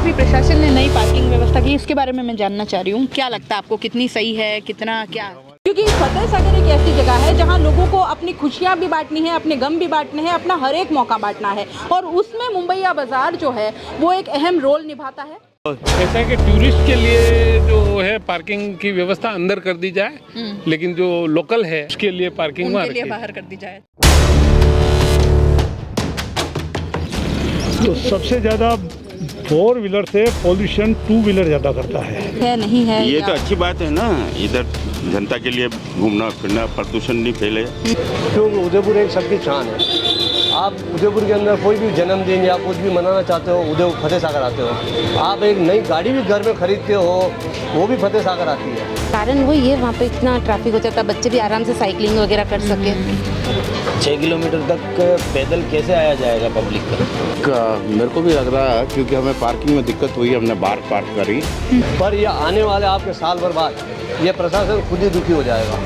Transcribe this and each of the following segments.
अभी प्रशासन ने नई पार्किंग व्यवस्था की, इसके बारे में मैं जानना चाह रही हूँ। क्या लगता है आपको, कितनी सही है, कितना क्या? क्योंकि फतेह सागर एक ऐसी जगह है जहाँ लोगों को अपनी खुशियाँ भी बांटनी है, अपने गम भी बांटने हैं, अपना हर एक मौका बांटना है, और उसमें मुंबईया बाजार जो है वो एक अहम रोल निभाता है। ऐसा है कि टूरिस्ट के लिए जो है पार्किंग की व्यवस्था अंदर कर दी जाए, लेकिन जो लोकल है उसके लिए पार्किंग उनके लिए बाहर कर दी जाए। तो सबसे ज़्यादा 4 व्हीलर से पॉल्यूशन 2 व्हीलर ज़्यादा करता है नहीं है ये तो अच्छी बात है ना, इधर जनता के लिए घूमना फिरना, प्रदूषण नहीं फैले। क्योंकि उदयपुर एक सबकी शान है। आप उदयपुर के अंदर कोई भी जन्मदिन या कुछ भी मनाना चाहते हो, उदयपुर फतेह सागर आते हो। आप एक नई गाड़ी भी घर में खरीदते हो, वो भी फतेह सागर आती है। कारण वो ये, वहाँ पे इतना ट्रैफिक हो जाता है, बच्चे भी आराम से साइकिलिंग वगैरह कर सके। 6 किलोमीटर तक पैदल कैसे आया जाएगा पब्लिक का? मेरे को भी लग रहा है, क्योंकि हमें पार्किंग में दिक्कत हुई, हमने बाहर पार्क करी। पर ये आने वाले आपके साल भर बाद ये प्रशासन खुद ही दुखी हो जाएगा।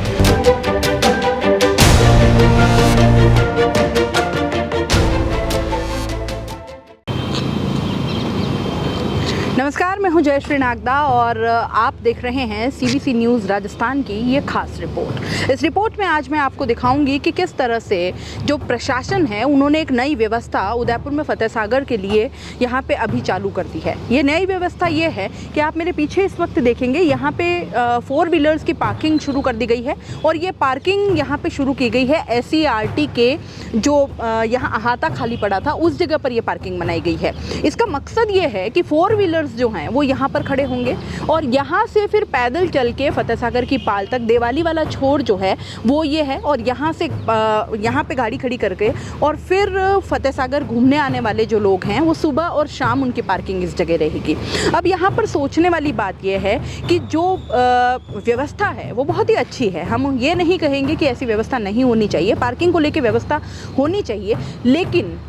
नमस्कार, मैं हूं जयश्री नागदा और आप देख रहे हैं सीबीसी न्यूज़ राजस्थान की ये खास रिपोर्ट। इस रिपोर्ट में आज मैं आपको दिखाऊंगी कि किस तरह से जो प्रशासन है उन्होंने एक नई व्यवस्था उदयपुर में फतेह सागर के लिए यहाँ पे अभी चालू कर दी है। ये नई व्यवस्था ये है कि आप मेरे पीछे इस वक्त देखेंगे यहाँ पे 4 व्हीलर्स की पार्किंग शुरू कर दी गई है, और ये पार्किंग यहाँ पे शुरू की गई है SCERT के जो यहाँ अहाता खाली पड़ा था उस जगह पर ये पार्किंग बनाई गई है। इसका मकसद ये है कि 4 व्हीलर्स जो हैं वो यहाँ पर खड़े होंगे, और यहाँ से फिर पैदल चल के फतेह सागर की पाल तक देवाली वाला छोर जो है वो ये है, और यहाँ से यहाँ पे गाड़ी खड़ी करके और फिर फतेह सागर घूमने आने वाले जो लोग हैं वो सुबह और शाम उनकी पार्किंग इस जगह रहेगी। अब यहाँ पर सोचने वाली बात ये है कि जो व्यवस्था है वो बहुत ही अच्छी है। हम ये नहीं कहेंगे कि ऐसी व्यवस्था नहीं होनी चाहिए, पार्किंग को लेकर व्यवस्था होनी चाहिए, लेकिन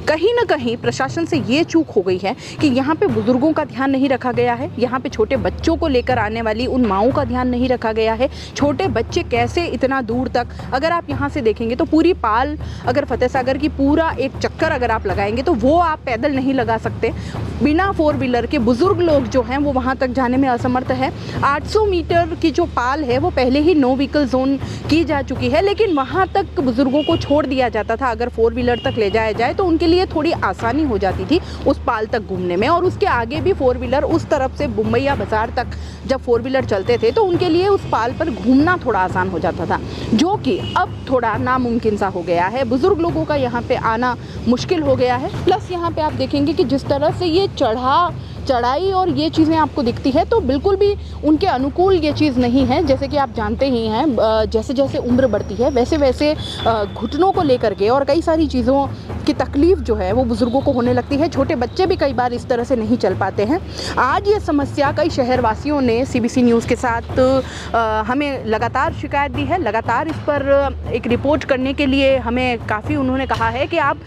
कहीं ना कहीं प्रशासन से ये चूक हो गई है कि यहाँ पे बुजुर्गों का ध्यान नहीं रखा गया है, यहाँ पे छोटे बच्चों को लेकर आने वाली उन माओं का ध्यान नहीं रखा गया है। छोटे बच्चे कैसे इतना दूर तक, अगर आप यहाँ से देखेंगे तो पूरी पाल, अगर फतेह सागर की पूरा एक चक्कर अगर आप लगाएंगे तो वो आप पैदल नहीं लगा सकते। बिना 4 व्हीलर के बुजुर्ग लोग जो हैं वो वहाँ तक जाने में असमर्थ है। 800 मीटर की जो पाल है वो पहले ही नो व्हीकल जोन की जा चुकी है, लेकिन वहाँ तक बुजुर्गों को छोड़ दिया जाता था। अगर 4 व्हीलर तक ले जाया जाए तो उनके लिए थोड़ी आसानी हो जाती थी उस पाल तक घूमने में, और उसके आगे भी 4 व्हीलर उस तरफ से मुंबईया बाजार तक जब 4 व्हीलर चलते थे तो उनके लिए उस पाल पर घूमना थोड़ा आसान हो जाता था, जो कि अब थोड़ा नामुमकिन सा हो गया है। बुजुर्ग लोगों का यहाँ पे आना मुश्किल हो गया है। प्लस यहाँ पे आप देखेंगे कि जिस तरह से ये चढ़ाई और ये चीज़ें आपको दिखती है तो बिल्कुल भी उनके अनुकूल ये चीज़ नहीं है। जैसे कि आप जानते ही हैं, जैसे जैसे उम्र बढ़ती है वैसे वैसे घुटनों को लेकर के और कई सारी चीज़ों की तकलीफ़ जो है वो बुज़ुर्गों को होने लगती है। छोटे बच्चे भी कई बार इस तरह से नहीं चल पाते हैं। आज ये समस्या कई शहरवासियों ने सीबीसी न्यूज़ के साथ हमें लगातार शिकायत दी है। लगातार इस पर एक रिपोर्ट करने के लिए हमें काफ़ी उन्होंने कहा है कि आप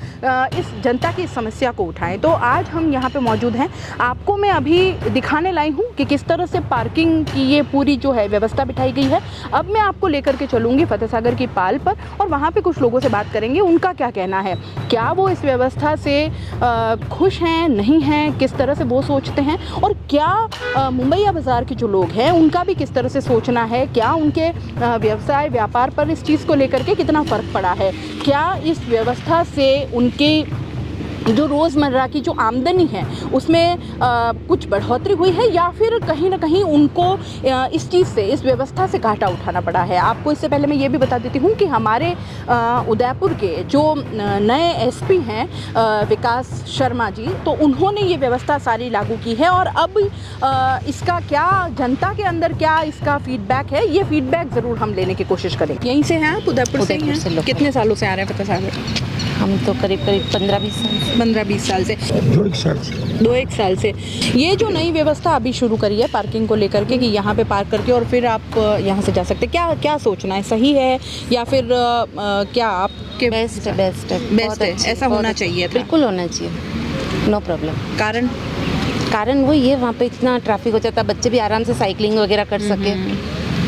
इस जनता की समस्या को उठाएं। तो आज हम यहाँ पे मौजूद हैं, आपको मैं अभी दिखाने लाई हूँ कि किस तरह से पार्किंग की ये पूरी जो है व्यवस्था बिठाई गई है। अब मैं आपको लेकर के चलूँगी फतेह सागर की पाल पर, और वहाँ पे कुछ लोगों से बात करेंगे, उनका क्या कहना है, क्या वो इस व्यवस्था से खुश हैं, नहीं हैं, किस तरह से वो सोचते हैं, और क्या मुंबईया बाज़ार के जो लोग हैं उनका भी किस तरह से सोचना है, क्या उनके व्यवसाय व्यापार पर इस चीज़ को लेकर के कितना फ़र्क पड़ा है, क्या इस व्यवस्था से उनके जो रोज़मर्रा की जो आमदनी है उसमें कुछ बढ़ोतरी हुई है, या फिर कहीं ना कहीं उनको इस चीज़ से, इस व्यवस्था से घाटा उठाना पड़ा है। आपको इससे पहले मैं ये भी बता देती हूँ कि हमारे उदयपुर के जो नए एसपी हैं विकास शर्मा जी, तो उन्होंने ये व्यवस्था सारी लागू की है, और अब इसका क्या जनता के अंदर क्या इसका फीडबैक है, ये फीडबैक ज़रूर हम लेने की कोशिश करेंगे। यहीं से हैं आप, उदयपुर से हैं? कितने सालों से आ रहे हैं फतेह सागर? हम तो करीब 15-20 साल से। 2-1 साल से ये जो नई व्यवस्था अभी शुरू करी है पार्किंग को लेकर के कि यहाँ पे पार्क करके और फिर आप यहाँ से जा सकते, क्या सोचना है, सही है या फिर क्या आपके? बेस्ट है, ऐसा होना चाहिए था। बिल्कुल होना चाहिए, नो प्रॉब्लम। कारण वो ये, वहाँ पे इतना ट्रैफिक हो जाता है, बच्चे भी आराम से साइकिलिंग वगैरह कर सके,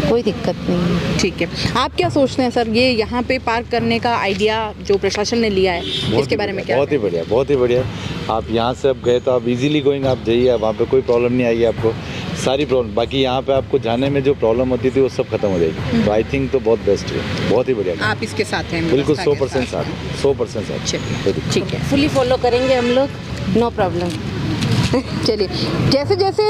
कोई दिक्कत नहीं है। ठीक है, आप क्या सोचते हैं सर, ये यहाँ पे पार्क करने का आइडिया जो प्रशासन ने लिया है इसके बारे में क्या? बहुत ही बढ़िया आप यहाँ से अब गए तो आप इजीली गोइंग, आप जाइए, वहाँ पे कोई प्रॉब्लम नहीं आएगी आपको, सारी प्रॉब्लम। बाकी यहाँ पे आपको जाने में जो प्रॉब्लम होती थी वो सब खत्म हो जाएगी। तो आई थिंक तो बहुत बेस्ट है, बहुत ही बढ़िया। आप इसके साथ हैं? बिल्कुल व्यवस्था के 100% साथ, 100% साथ। चलिए, ठीक है। फुली फॉलो करेंगे हम लोग, नो प्रॉब्लम। चलिए, जैसे जैसे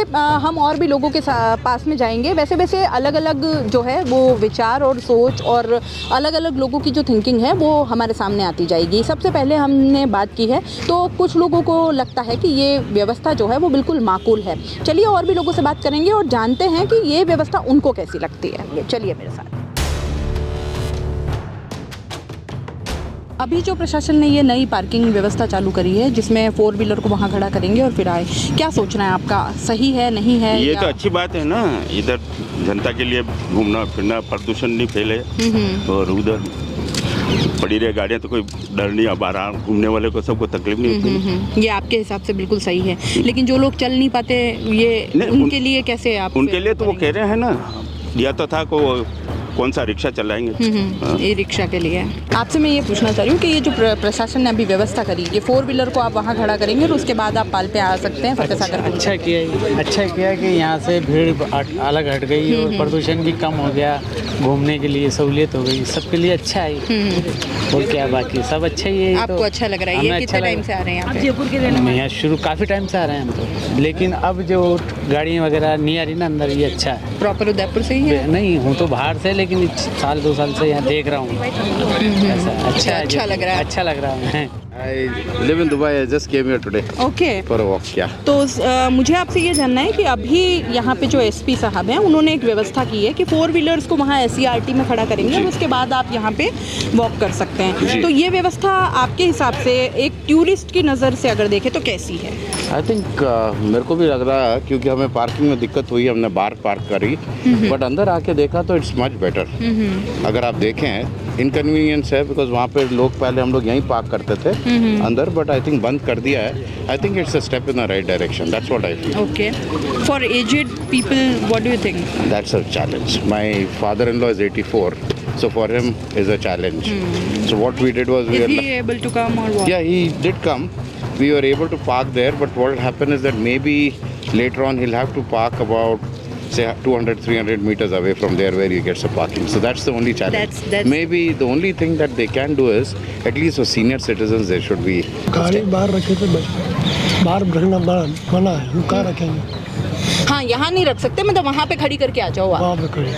हम और भी लोगों के पास में जाएंगे, वैसे वैसे अलग अलग जो है वो विचार और सोच और अलग अलग लोगों की जो थिंकिंग है वो हमारे सामने आती जाएगी। सबसे पहले हमने बात की है तो कुछ लोगों को लगता है कि ये व्यवस्था जो है वो बिल्कुल माकूल है। चलिए और भी लोगों से बात करेंगे और जानते हैं कि ये व्यवस्था उनको कैसी लगती है। चलिए मेरे साथ। अभी जो प्रशासन ने ये नई पार्किंग व्यवस्था चालू करी है जिसमें 4 व्हीलर को वहाँ खड़ा करेंगे और फिर आए, क्या सोचना है आपका? सही है, नहीं है? ये या... तो अच्छी बात है ना, इधर जनता के लिए घूमना फिरना, प्रदूषण नहीं फैले और उधर पड़ी रहे गाड़ियाँ तो कोई डर नहीं, अब आराम घूमने वाले को सबको तकलीफ नहीं होती। ये आपके हिसाब से बिल्कुल सही है, लेकिन जो लोग चल नहीं पाते ये उनके लिए कैसे आप? उनके लिए तो वो कह रहे हैं ना, दिया तो था को कौन सा रिक्शा चलाएंगे। ये रिक्शा के लिए। आपसे मैं ये पूछना चाह रही हूँ कि ये जो प्रशासन ने अभी व्यवस्था करी, ये 4 व्हीलर को आप वहाँ खड़ा करेंगे और उसके बाद आप पाल पे आ सकते हैं फतेह सागर। अच्छा किया कि यहाँ से भीड़ अलग हट गई और प्रदूषण भी कम हो गया, घूमने के लिए सहूलियत हो गई, सबके लिए अच्छा है। और क्या बाकी सब अच्छा ही है। आपको अच्छा लग रहा है? ये कितने टाइम से आ रहे हैं यहाँ पे? हम यहाँ शुरू काफ़ी टाइम से आ रहे हैं हम तो, लेकिन अब जो गाड़ियाँ वगैरह नहीं आ रही ना अंदर, ये अच्छा है। प्रॉपर उदयपुर से ही है? नहीं हूँ तो बाहर से, लेकिन साल 2 साल से यहाँ देख रहा हूँ। अच्छा लग रहा है? अच्छा लग रहा है। I live in Dubai. I just came here today okay. for a walk. Yeah. तो मुझे आपसे ये जानना है कि अभी यहाँ पे जो एसपी साहब हैं उन्होंने एक व्यवस्था की है कि 4 व्हीलर्स को वहाँ SCRT में खड़ा करेंगे और उसके बाद आप यहाँ पे वॉक कर सकते हैं। तो ये व्यवस्था आपके हिसाब से एक टूरिस्ट की नज़र से अगर देखें तो कैसी है? I think मेरे को भी लग रहा है क्योंकि हमें पार्किंग में दिक्कत हुई, हमने बाहर पार्क करी, बट अंदर आके देखा तो इट्स मच बेटर। अगर आप देखें इनकन्वीनियंस है बिकॉज वहाँ पे लोग पहले हम लोग यहीं पार्क करते थे अंदर, बट आई थिंक बंद कर दिया है। I think it's a step in the right direction, that's what I feel. Okay, for aged people what do you think? That's a challenge. My father-in-law is 84, so for him is a challenge. So what we did was Is he able to come or what? Yeah, he did come. We were able to park there, but what will happen is that maybe later on he'll have to park about say 200-300 meters away from there where he gets a parking. So that's the only challenge. That's maybe the only thing that they can do is at least for senior citizens they should be गाड़ी बाहर रखे तो बाहर रखना मना है, हम कहाँ रखेंगे? हाँ, यहाँ नहीं रख सकते, मतलब वहाँ पे खड़ी करके आ जाओ आप। वहाँ पे खड़ी,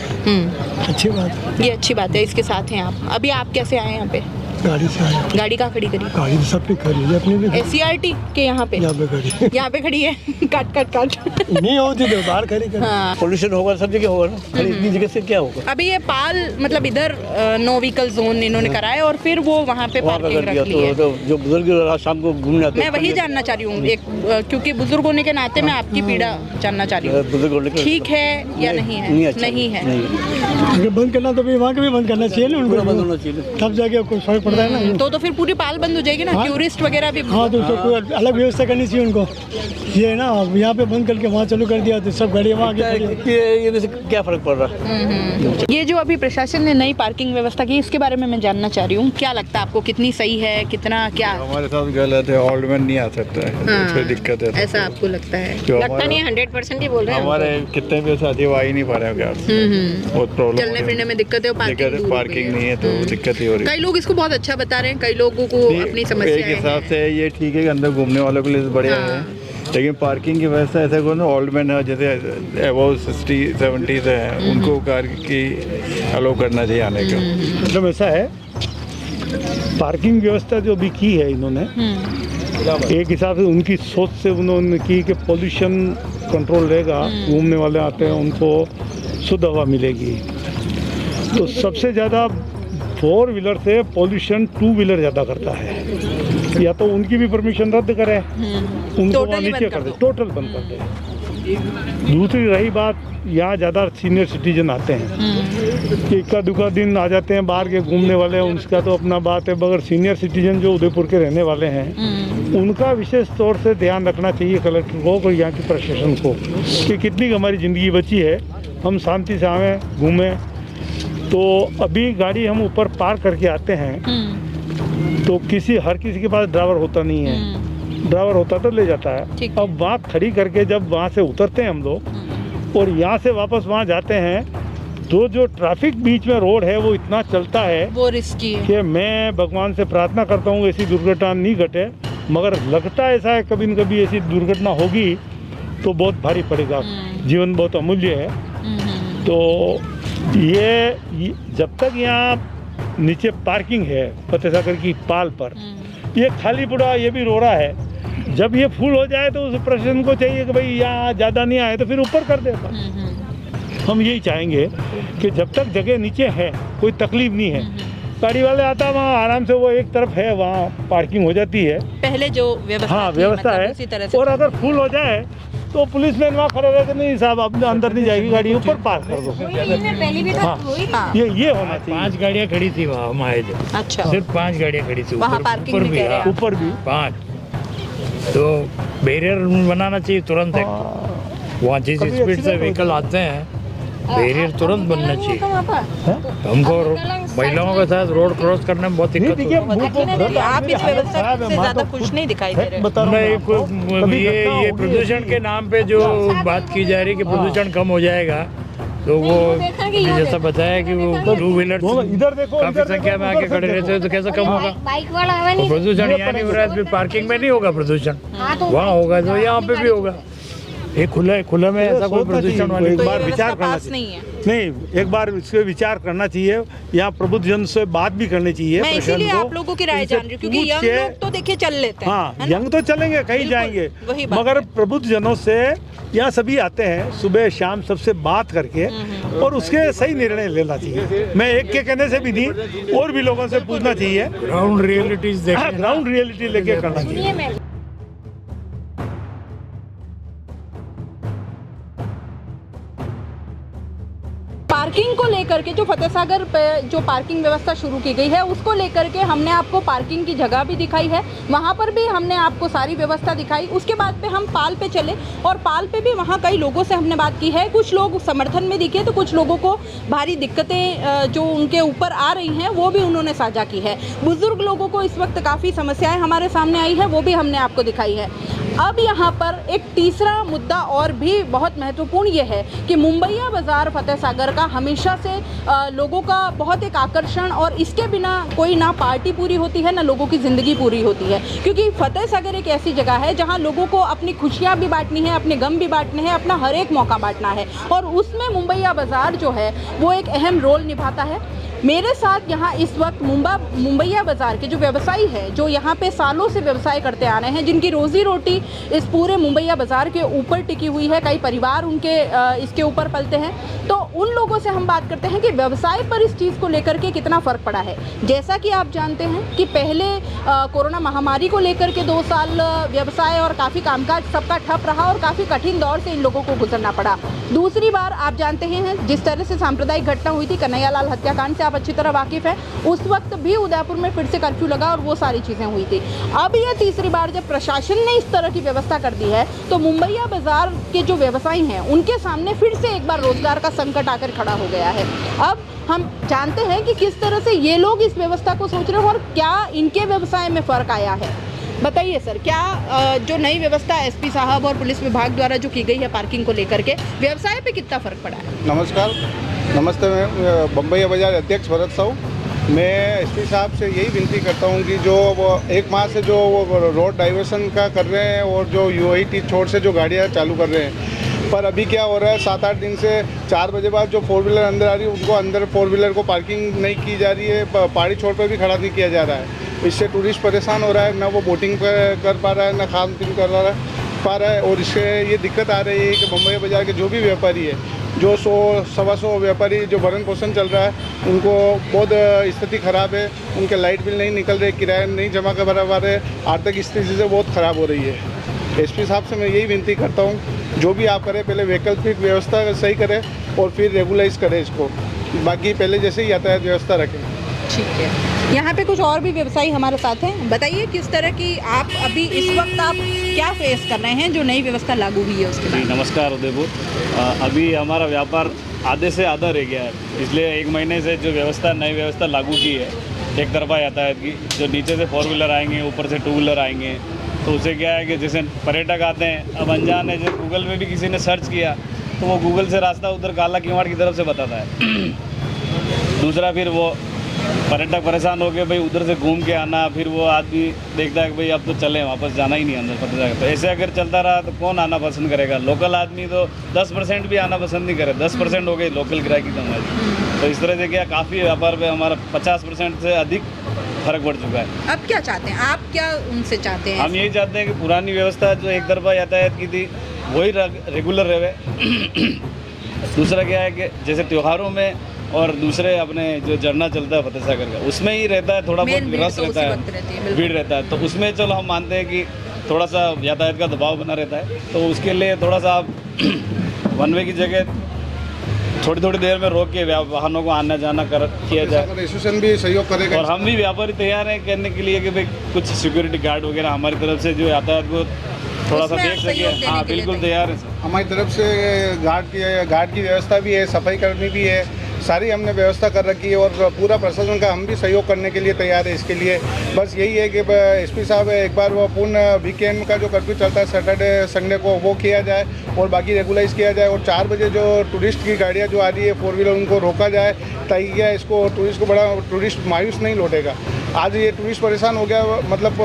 अच्छी बात है। ये अच्छी बात है, इसके साथ हैं आप। अभी आप कैसे आए यहाँ पे? गाड़ी से आए। गाड़ी कहाँ खड़ी करी? गाड़ी सब पे खड़ी है, अपनी भी SCRT के यहाँ पे? यहाँ पे खड़ी, यहाँ पे खड़ी है। काट नहीं होती तो बाहर खड़ी कर। हाँ। पोल्यूशन होगा सब जगह होगा ना, इतनी जगह से क्या होगा? अभी ये पाल मतलब इधर नो व्हीकल जोन इन्होंने कराया और फिर वो वहाँ पे पार्किंग रख ली है। तो जो बुजुर्ग शाम को घूमने आते मैं वही जानना चाह रही हूँ, एक क्योंकि बुजुर्ग होने के नाते मैं आपकी पीड़ा जानना चाह रही हूँ, बुजुर्ग होने के ठीक है या नहीं है? नहीं है। अगर बंद करना तो भी वहाँ के भी बंद करना चाहिए ना, उनको बंद होना चाहिए, तब जाके कोई फर्क पड़ता है ना। तो फिर पूरी पाल बंद हो जाएगी ना, टूरिस्ट वगैरह भी। हाँ, तो उसको कोई अलग व्यवस्था करनी चाहिए उनको। ये है ना, यहाँ पे बंद करके वहाँ चालू कर दिया तो सब गाड़ियाँ वहाँ ये क्या फर्क पड़ रहा है? ये जो अभी प्रशासन ने नई पार्किंग व्यवस्था की, इसके बारे में मैं जानना चाह रही हूँ, क्या लगता है आपको, कितनी सही है, कितना क्या? हमारे साथ गलत है, ओल्ड मैन नहीं आ सकता है, इसमें दिक्कत है। ऐसा आपको लगता है? लगता नहीं है, 100% ही बोल रहे हैं। हमारे कितने भी साथी आ ही नहीं पा रहे हैं, बहुत प्रॉब्लम, चलने फिरने में दिक्कत है, पार्किंग नहीं है तो दिक्कत ही हो रही है। कई लोग इसको बहुत अच्छा बता रहे हैं, कई लोगों को अपनी समस्या एक हिसाब से ये ठीक है कि अंदर घूमने वालों के लिए बढ़िया है, लेकिन पार्किंग की व्यवस्था ऐसा कोई ना, ओल्ड मैन है जैसे अबव 60-70 है, उनको कार की अलाउ करना चाहिए आने का। मतलब ऐसा है, पार्किंग व्यवस्था जो भी की है इन्होंने, एक हिसाब से उनकी सोच से उन्होंने की कि पोल्यूशन कंट्रोल रहेगा, घूमने वाले आते हैं उनको शुद्ध हवा मिलेगी। तो सबसे ज़्यादा 4 व्हीलर से पोल्यूशन 2 व्हीलर ज़्यादा करता है, या तो उनकी भी परमिशन रद्द करें, उनको वहाँ नीचे कर दे, टोटल बंद कर दे। दूसरी रही बात, यहाँ ज़्यादा सीनियर सिटीजन आते हैं, इक्का दुक्का दिन आ जाते हैं बाहर के घूमने वाले, उसका तो अपना बात है, मगर सीनियर सिटीजन जो उदयपुर के रहने वाले हैं उनका विशेष तौर से ध्यान रखना चाहिए कलेक्टर को और यहाँ की प्रशासन को कि कितनी हमारी ज़िंदगी बची है, हम शांति से आवें घूमें। तो अभी गाड़ी हम ऊपर पार्क करके आते हैं तो हर किसी के पास ड्राइवर होता नहीं है, ड्राइवर होता तो ले जाता है। अब वहाँ खड़ी करके जब वहाँ से उतरते हैं हम लोग और यहाँ से वापस वहाँ जाते हैं तो जो ट्रैफिक बीच में रोड है वो इतना चलता है वो रिस्की है कि मैं भगवान से प्रार्थना करता हूँ ऐसी दुर्घटना नहीं घटे, मगर लगता ऐसा है कभी न कभी ऐसी दुर्घटना होगी तो बहुत भारी पड़ेगा। जीवन बहुत अमूल्य है। तो ये जब तक यहाँ नीचे पार्किंग है फतेह सागर की पाल पर, ये खाली पड़ा, ये भी रो रहा है। जब ये फुल हो जाए तो उस प्रशासन को चाहिए कि भाई यहाँ ज़्यादा नहीं आए तो फिर ऊपर कर देगा। हम यही चाहेंगे कि जब तक जगह नीचे है कोई तकलीफ नहीं है, गाड़ी वाले आता वहाँ आराम से, वो एक तरफ है वहाँ पार्किंग हो जाती है पहले जो व्यवस्था हाँ थी, व्यवस्था मतलब है। उसी तरह से और अगर फुल हो जाए तो पुलिसमैन वहाँ खड़े रहते, नहीं साहब अब अंदर नहीं जाएगी गाड़ी, ऊपर पार्क कर दो। हाँ ये होना चाहिए। 5 गाड़ियाँ खड़ी थी वहाँ हम आए थे। अच्छा, सिर्फ 5 गाड़ियाँ खड़ी थी। वहाँ पार्किंग भी कह रहे हैं। ऊपर भी 5 तो बैरियर बनाना चाहिए तुरंत। वहाँ जिस स्पीड से व्हीकल आते हैं बैरियर तुरंत बनना चाहिए। हमको महिलाओं के साथ रोड क्रॉस करने में बहुत दिक्कत होती है। आप इस व्यवस्था से ज्यादा खुश नहीं दिखाई दे रहे। ये प्रदूषण के नाम पे जो बात की जा रही है कि प्रदूषण कम हो जाएगा, तो वो जैसा बताया कि वो 2 व्हीलर काफी संख्या में आके खड़े रहते हैं तो कैसे कम होगा? तो प्रदूषण यहाँ नहीं हो रहा है, पार्किंग में नहीं होगा प्रदूषण, वहाँ होगा तो यहाँ पे भी होगा। एक खुला में ऐसा कोई प्रदूषण वाली एक बार विचार करना चाहिए। नहीं, एक बार इस पे विचार करना चाहिए। यहाँ प्रबुद्धजन से बात भी करनी चाहिए। मैं इसीलिए आप लोगों की राय जान रही हूँ क्योंकि यंग लोग तो देखिए चल लेते हैं। हाँ यंग तो चलेंगे, कहीं जाएंगे, मगर प्रबुद्धजनों से यहाँ सभी आते हैं सुबह शाम सबसे बात करके और उसके सही निर्णय लेना चाहिए। मैं एक के कहने से भी नहीं, और भी लोगों से पूछना चाहिए। ग्राउंड रियलिटी लेके करना चाहिए। पार्किंग को लेकर के जो फतेह सागर पे जो पार्किंग व्यवस्था शुरू की गई है उसको लेकर के हमने आपको पार्किंग की जगह भी दिखाई है, वहाँ पर भी हमने आपको सारी व्यवस्था दिखाई। उसके बाद पे हम पाल पे चले और पाल पे भी वहाँ कई लोगों से हमने बात की है। कुछ लोग समर्थन में दिखे तो कुछ लोगों को भारी दिक्कतें जो उनके ऊपर आ रही हैं वो भी उन्होंने साझा की है। बुजुर्ग लोगों को इस वक्त काफ़ी समस्याएँ हमारे सामने आई है, वो भी हमने आपको दिखाई है। अब यहाँ पर एक तीसरा मुद्दा और भी बहुत महत्वपूर्ण ये है कि मुंबईया बाज़ार फतेह सागर का हमेशा से लोगों का बहुत एक आकर्षण, और इसके बिना कोई ना पार्टी पूरी होती है ना लोगों की ज़िंदगी पूरी होती है, क्योंकि फतेह सागर एक ऐसी जगह है जहाँ लोगों को अपनी खुशियाँ भी बांटनी है, अपने गम भी बांटने हैं, अपना हर एक मौका बांटना है, और उसमें मुंबईया बाज़ार जो है वो एक अहम रोल निभाता है। मेरे साथ यहाँ इस वक्त मुंबईया बाज़ार के जो व्यवसायी है, जो यहाँ पे सालों से व्यवसाय करते आ रहे हैं, जिनकी रोज़ी रोटी इस पूरे मुंबईया बाज़ार के ऊपर टिकी हुई है, कई परिवार उनके इसके ऊपर पलते हैं, तो उन लोगों से हम बात करते हैं कि व्यवसाय पर इस चीज़ को लेकर के कितना फ़र्क पड़ा है। जैसा कि आप जानते हैं कि पहले कोरोना महामारी को लेकर के 2 साल व्यवसाय और काफ़ी कामकाज सबका ठप रहा और काफ़ी कठिन दौर से इन लोगों को गुजरना पड़ा। दूसरी बार आप जानते हैं जिस तरह से सांप्रदायिक घटना हुई थी, कन्हैयालाल हत्याकांड से आप अच्छी तरह वाकिफ़ है, उस वक्त भी उदयपुर में फिर से कर्फ्यू लगा और वो सारी चीज़ें हुई थी। अब यह तीसरी बार जब प्रशासन ने इस तरह की व्यवस्था कर दी है तो मुंबईया बाज़ार के जो व्यवसायी हैं उनके सामने फिर से एक बार रोजगार का संकट आकर खड़ा हो गया है। अब हम जानते हैं कि किस तरह से ये लोग इस व्यवस्था को सोच रहे हैं और क्या इनके व्यवसाय में फ़र्क आया है। बताइए सर, क्या जो नई व्यवस्था एसपी साहब और पुलिस विभाग द्वारा जो की गई है पार्किंग को लेकर के, व्यवसाय पे कितना फ़र्क पड़ा है? नमस्कार, नमस्ते। मैं मुंबईया बाज़ार अध्यक्ष भरत साहू। मैं एसपी साहब से यही विनती करता हूँ कि जो वो 1 माह से जो वो रोड डाइवर्सन का कर रहे हैं और जो यूआईटी छोड़ से जो गाड़ियाँ चालू कर रहे हैं, पर अभी क्या हो रहा है 7-8 दिन से 4 बजे बाद जो 4 व्हीलर अंदर आ रही है उनको अंदर 4 व्हीलर को पार्किंग नहीं की जा रही है, पहाड़ी छोड़ पर भी खड़ा नहीं किया जा रहा है। इससे टूरिस्ट परेशान हो रहा है, ना वो बोटिंग कर पा रहा है, ना खान पीन कर पा रहा है, और इससे ये दिक्कत आ रही है कि मुंबई बाज़ार के जो भी व्यापारी है, जो 100-125 व्यापारी जो भरण पोषण चल रहा है, उनको बहुत स्थिति ख़राब है। उनके लाइट बिल नहीं निकल रहे, किराया नहीं जमा कर पा रहे, आर्थिक स्थिति से बहुत ख़राब हो रही है। एसपी साहब से मैं यही विनती करता हूँ, जो भी आप करें पहले वैकल्पिक व्यवस्था सही करें और फिर रेगुलाइज करें इसको, बाकी पहले जैसे ही यातायात व्यवस्था रखें। ठीक है, यहाँ पे कुछ और भी व्यवसायी हमारे साथ हैं। बताइए किस तरह की आप अभी इस वक्त आप क्या फेस कर रहे हैं जो नई व्यवस्था लागू हुई है उसके बाद? नमस्कार उदयपुर। अभी हमारा व्यापार आधे से आधा रह गया है, इसलिए 1 महीने से जो व्यवस्था नई व्यवस्था लागू की है एक तरफा यातायात की, जो नीचे से 4 व्हीलर आएंगे, ऊपर से 2 व्हीलर आएंगे, तो उसे क्या है कि जैसे पर्यटक आते हैं, अब अनजान है, जैसे गूगल में भी किसी ने सर्च किया तो वो गूगल से रास्ता उधर काला किवाड़ की तरफ से बताता है। दूसरा फिर वो पर्यटक परेशान हो गए, भाई उधर से घूम के आना, फिर वो आदमी देखता है कि भाई अब तो चले, वापस जाना ही नहीं अंदर फतेह सागर। तो ऐसे अगर चलता रहा तो कौन आना पसंद करेगा? लोकल आदमी तो 10% भी आना पसंद नहीं करे, 10% हो गई लोकल ग्राहकी तो हमारी। तो इस तरह से क्या काफ़ी व्यापार पे हमारा 50% से अधिक फर्क पड़ चुका है। अब क्या चाहते हैं आप, क्या उनसे चाहते हैं? हम यही चाहते हैं कि पुरानी व्यवस्था जो एक तरफा यातायात की थी वही रेगुलर रहे। दूसरा क्या है कि जैसे त्योहारों में और दूसरे अपने जो झरना चलता है फतेह सागर का, उसमें ही रहता है थोड़ा बहुत रस रहता है, भीड़ रहता है, तो उसमें चलो हम मानते हैं कि थोड़ा सा यातायात का दबाव बना रहता है। तो उसके लिए थोड़ा सा आप वन वे की जगह थोड़ी थोड़ी देर में रोक के वाहनों को आना जाना किया जाए। एसोसिएशन भी सहयोग करेगा और हम भी व्यापारी तैयार हैं करने के लिए कि भाई कुछ सिक्योरिटी गार्ड वगैरह हमारी तरफ से जो यातायात को थोड़ा सा देख सके। हाँ बिल्कुल तैयार है सर। हमारी तरफ से गार्ड की व्यवस्था भी है, सफाई कर्मी भी है, सारी हमने व्यवस्था कर रखी है और पूरा प्रशासन का हम भी सहयोग करने के लिए तैयार है। इसके लिए बस यही है कि एसपी साहब एक बार वो पूर्ण वीकेंड का जो कर्फ्यू चलता है सैटरडे संडे को वो किया जाए और बाकी रेगुलाइज किया जाए। और 4 बजे जो टूरिस्ट की गाड़ियाँ जो आ रही है 4 व्हीलर उनको रोका जाए ताकि क्या इसको टूरिस्ट को बड़ा टूरिस्ट मायूस नहीं लौटेगा। आज ये टूरिस्ट परेशान हो गया, मतलब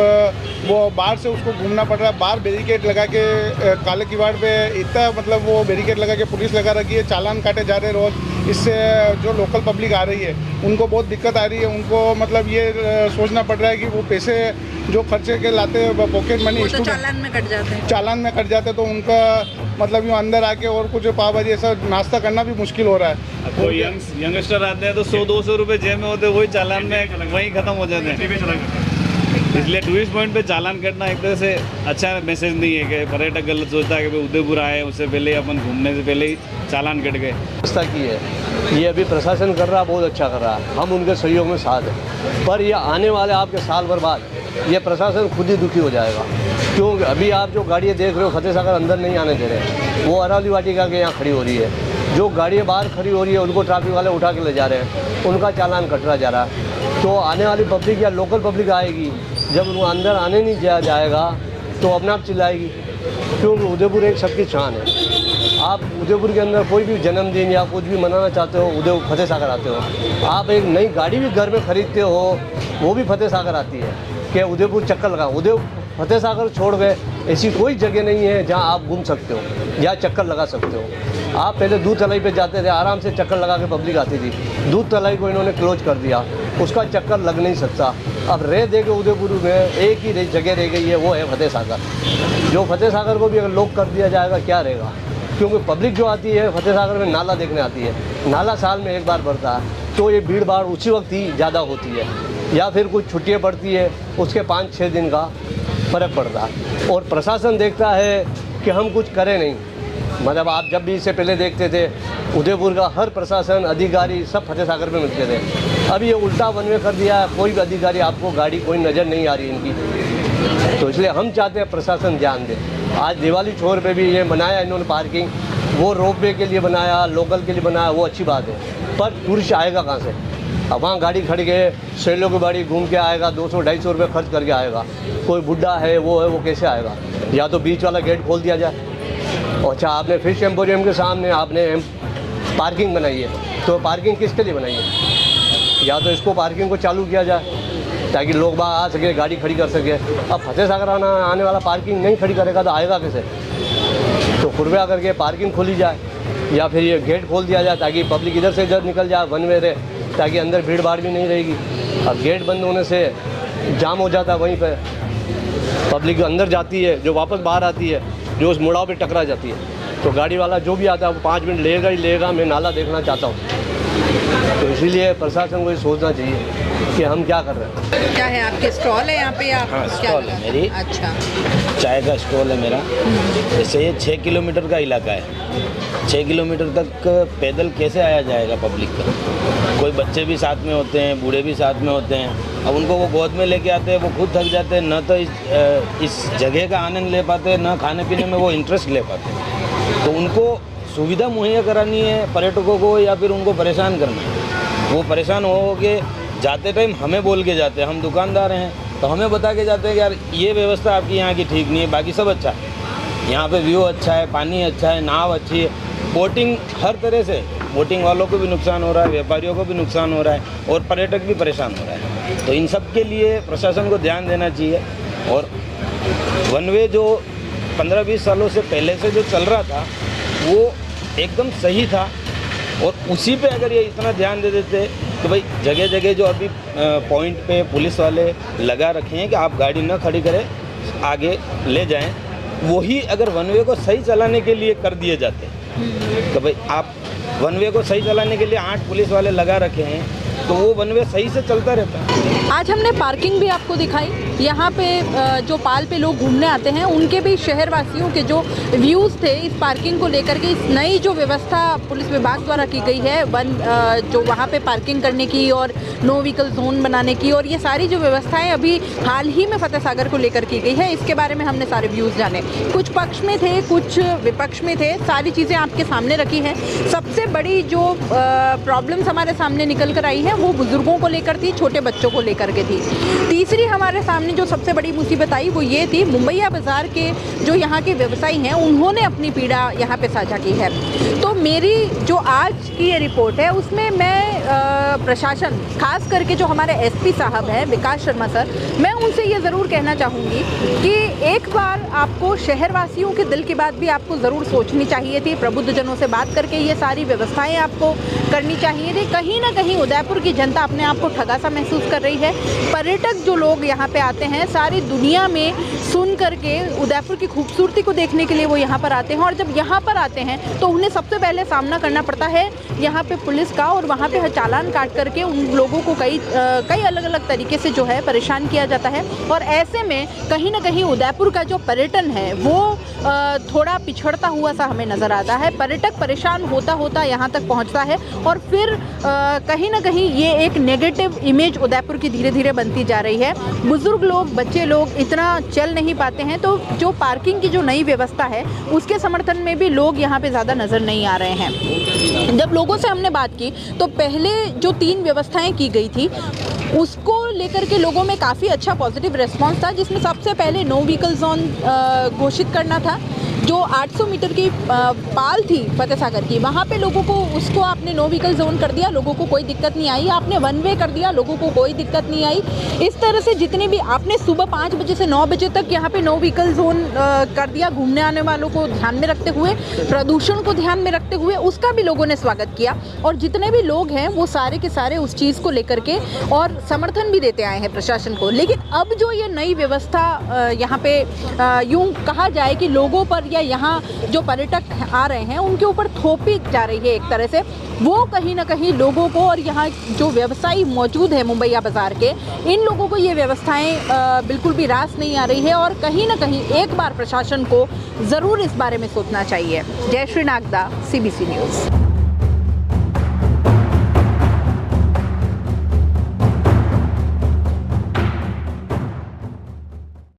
वो बाहर से उसको घूमना पड़ रहा है, बाहर बैरिकेड लगा के काले किवाड़ पे इतना मतलब वो बैरिकेड लगा के पुलिस लगा रखी है, चालान काटे जा रहे रोज़। इससे जो लोकल पब्लिक आ रही है उनको बहुत दिक्कत आ रही है। उनको मतलब ये सोचना पड़ रहा है कि वो पैसे जो खर्चे के लाते हैं पॉकेट मनी तो चालान में कट जाते हैं, चालान में कट जाते तो उनका मतलब यूँ अंदर आके और कुछ पाव भाजी ऐसा नाश्ता करना भी मुश्किल हो रहा है। कोई यंगस्टर आते हैं तो 100-200 रुपये जेब में होते, वही चालान में वहीं ख़त्म हो जाते हैं। इसलिए टूरिस्ट पॉइंट पे चालान कटना एक तरह से अच्छा मैसेज नहीं है कि पर्यटक गलत सोचता है कि भाई उदयपुर आए उससे पहले अपन घूमने से पहले ही चालान कट गए। व्यवस्था की है ये अभी प्रशासन कर रहा है, बहुत अच्छा कर रहा है, हम उनके सहयोग में साथ हैं। पर ये आने वाले आपके साल भर बाद ये प्रशासन खुद ही दुखी हो जाएगा, क्योंकि अभी आप जो गाड़ियाँ देख रहे हो फतेह सागर अंदर नहीं आने दे रहे, वो अरावली वाटिका के यहाँ खड़ी हो रही है। जो गाड़ियाँ बाहर खड़ी हो रही है उनको ट्रैफिक वाले उठा के ले जा रहे हैं, उनका चालान कटरा जा रहा है। तो आने वाली पब्लिक या लोकल पब्लिक आएगी, जब उनको अंदर आने नहीं दिया जाएगा तो अपने आप चिल्लाएगी, क्योंकि उदयपुर एक सबकी शान है। आप उदयपुर के अंदर कोई भी जन्मदिन या कुछ भी मनाना चाहते हो उदयपुर फतेह सागर आते हो। आप एक नई गाड़ी भी घर में ख़रीदते हो वो भी फतेह सागर आती है कि उदयपुर चक्कर लगा। उदयपुर फतेह सागर छोड़ गए ऐसी कोई जगह नहीं है जहां आप घूम सकते हो या चक्कर लगा सकते हो। आप पहले दूध तलाई पे जाते थे, आराम से चक्कर लगा के पब्लिक आती थी। दूध तलाई को इन्होंने क्लोज कर दिया, उसका चक्कर लग नहीं सकता। अब रह देके उदयपुर में एक ही जगह रह गई है, वो है फतेह सागर। जो फतेह सागर को भी अगर लॉक कर दिया जाएगा क्या रहेगा, क्योंकि पब्लिक जो आती है फतेह सागर में नाला देखने आती है, नाला साल में एक बार बढ़ता है, तो ये भीड़ भाड़ उसी वक्त ही ज़्यादा होती है, या फिर कुछ छुट्टियाँ पड़ती है उसके 5-6 दिन का फ़र्क पड़ता है। और प्रशासन देखता है कि हम कुछ करें नहीं, मतलब आप जब भी इससे पहले देखते थे उदयपुर का हर प्रशासन अधिकारी सब फतेह सागर में मिलते थे। अब ये उल्टा वन वे कर दिया, कोई भी अधिकारी आपको गाड़ी कोई नज़र नहीं आ रही इनकी। तो इसलिए हम चाहते हैं प्रशासन ध्यान दे। आज दिवाली छोर पे भी ये बनाया इन्होंने पार्किंग, वो रोप वे के लिए बनाया, लोकल के लिए बनाया, वो अच्छी बात है, पर टूरिस्ट आएगा कहाँ से? अब वहाँ गाड़ी खड़ी गए, सैलों की बाड़ी घूम के आएगा, 200-250 रुपये खर्च करके आएगा। कोई बुढ़ा है वो कैसे आएगा? या तो बीच वाला गेट खोल दिया जाए। अच्छा, आपने फिश एम्पोरियम के सामने आपने पार्किंग बनाई है, तो पार्किंग किसके लिए बनाई है? या तो इसको पार्किंग को चालू किया जाए ताकि लोग बाहर आ सके, गाड़ी खड़ी कर सके। अब फतेह सागर आने वाला पार्किंग नहीं खड़ी करेगा तो आएगा कैसे? तो कृपया करके पार्किंग खोली जाए या फिर ये गेट खोल दिया जाए ताकि पब्लिक इधर से इधर निकल जाए, वन वे रहे, ताकि अंदर भीड़ भाड़ भी नहीं रहेगी। अब गेट बंद होने से जाम हो जाता है, वहीं पर पब्लिक अंदर जाती है, जो वापस बाहर आती है, जो उस मुड़ाव पे टकरा जाती है। तो गाड़ी वाला जो भी आता है वो 5 मिनट लेगा ही लेगा। मैं नाला देखना चाहता हूँ, तो इसीलिए प्रशासन को ये सोचना चाहिए कि हम क्या कर रहे हैं। क्या है आपके स्टॉल है यहाँ पे? आप हाँ, क्या स्टॉल है मेरी। अच्छा, चाय का स्टॉल है मेरा। जैसे ये 6 किलोमीटर का इलाका है, 6 किलोमीटर तक पैदल कैसे आया जाएगा पब्लिक का? कोई बच्चे भी साथ में होते हैं, बूढ़े भी साथ में होते हैं। अब उनको वो गोद में लेके आते हैं, वो खुद थक जाते हैं, न तो इस जगह का आनंद ले पाते, न खाने पीने में वो इंटरेस्ट ले पाते। तो उनको सुविधा मुहैया करानी है पर्यटकों को, या फिर उनको परेशान करना है? वो परेशान हो के जाते टाइम हमें बोल के जाते हैं, हम दुकानदार हैं, तो हमें बता के जाते हैं कि यार ये व्यवस्था आपकी यहाँ की ठीक नहीं है, बाकी सब अच्छा है, यहाँ पे व्यू अच्छा है, पानी अच्छा है, नाव अच्छी है, बोटिंग हर तरह से, बोटिंग वालों को भी नुकसान हो रहा है, व्यापारियों को भी नुकसान हो रहा है और पर्यटक भी परेशान हो रहा है। तो इन सब के लिए प्रशासन को ध्यान देना चाहिए। और वन वे जो 15-20 सालों से पहले से जो चल रहा था वो एकदम सही था, और उसी पे अगर ये इतना ध्यान दे देते तो भाई जगह जगह जो अभी पॉइंट पे पुलिस वाले लगा रखे हैं कि आप गाड़ी न खड़ी करें, आगे ले जाएं, वही अगर वन वे को सही चलाने के लिए कर दिए जाते तो भाई आप वन वे को सही चलाने के लिए 8 पुलिस वाले लगा रखे हैं तो वो वन वे सही से चलता रहता है। आज हमने पार्किंग भी आपको दिखाई, यहाँ पे जो पाल पे लोग घूमने आते हैं उनके भी शहरवासियों के जो व्यूज़ थे इस पार्किंग को लेकर के, इस नई जो व्यवस्था पुलिस विभाग द्वारा की गई है जो वहाँ पे पार्किंग करने की और नो व्हीकल जोन बनाने की, और ये सारी जो व्यवस्थाएं अभी हाल ही में फतेह सागर को लेकर की गई है, इसके बारे में हमने सारे व्यूज़ जाने। कुछ पक्ष में थे, कुछ विपक्ष में थे, सारी चीज़ें आपके सामने रखी हैं। सबसे बड़ी जो प्रॉब्लम्स हमारे सामने निकल कर आई है वो बुज़ुर्गों को लेकर थी, छोटे बच्चों को लेकर के थी। तीसरी हमारे सामने जो सबसे बड़ी मुसीबत आई वो ये थी, मुंबईया बाज़ार के जो यहाँ के व्यवसायी हैं उन्होंने अपनी पीड़ा यहाँ पे साझा की है। तो मेरी जो आज की ये रिपोर्ट है उसमें मैं प्रशासन, खास करके जो हमारे एसपी साहब हैं विकास शर्मा सर, मैं उनसे ये ज़रूर कहना चाहूँगी कि एक बार आपको शहरवासियों के दिल की बात भी आपको ज़रूर सोचनी चाहिए थी, प्रबुद्धजनों से बात करके ये सारी व्यवस्थाएं आपको करनी चाहिए थी। कहीं ना कहीं उदयपुर की जनता अपने आप को ठगा सा महसूस कर रही है। पर्यटक जो लोग यहाँ पे आते हैं सारी दुनिया में सुन करके उदयपुर की खूबसूरती को देखने के लिए वो यहाँ पर आते हैं, और जब यहाँ पर आते हैं तो उन्हें सबसे पहले सामना करना पड़ता है यहाँ पे पुलिस का, और वहाँ पे चालान काट करके उन लोगों को कई अलग अलग तरीके से जो है परेशान किया जाता है। और ऐसे में कहीं ना कहीं उदयपुर का जो पर्यटन है वो थोड़ा पिछड़ता हुआ सा हमें नज़र आता है। पर्यटक परेशान होता होता यहाँ तक पहुँचता है और फिर कहीं ना कहीं ये एक नेगेटिव इमेज उदयपुर की धीरे धीरे बनती जा रही है। बुजुर्ग लोग, बच्चे लोग इतना चल नहीं पाते हैं, तो जो पार्किंग की जो नई व्यवस्था है उसके समर्थन में भी लोग यहाँ पे ज़्यादा नज़र नहीं आ रहे हैं। जब लोगों से हमने बात की तो पहले जो 3 व्यवस्थाएं की गई थी उसको लेकर के लोगों में काफ़ी अच्छा पॉजिटिव रिस्पांस था, जिसमें सबसे पहले नो व्हीकल जोन घोषित करना था। जो 800 मीटर की पाल थी फतेह सागर की, वहाँ पे लोगों को उसको आपने नो व्हीकल जोन कर दिया, लोगों को कोई दिक्कत नहीं आई। आपने वन वे कर दिया, लोगों को कोई दिक्कत नहीं आई। इस तरह से जितने भी आपने सुबह 5 बजे से 9 बजे तक यहाँ पे नो व्हीकल जोन कर दिया, घूमने आने वालों को ध्यान में रखते हुए, प्रदूषण को ध्यान में रखते हुए, उसका भी लोगों ने स्वागत किया। और जितने भी लोग हैं वो सारे के सारे उस चीज़ को लेकर के और समर्थन भी देते आए हैं प्रशासन को। लेकिन अब जो ये नई व्यवस्था यहाँ पे यूँ कहा जाए कि लोगों पर या यहाँ जो पर्यटक आ रहे हैं उनके ऊपर थोपी जा रही है एक तरह से, वो कहीं ना कहीं लोगों को और यहाँ जो व्यवसायी मौजूद है मुंबईया बाज़ार के, इन लोगों को ये व्यवस्थाएं बिल्कुल भी रास नहीं आ रही है। और कहीं ना कहीं एक बार प्रशासन को ज़रूर इस बारे में सोचना चाहिए। जय श्री नागदा, CBC न्यूज़।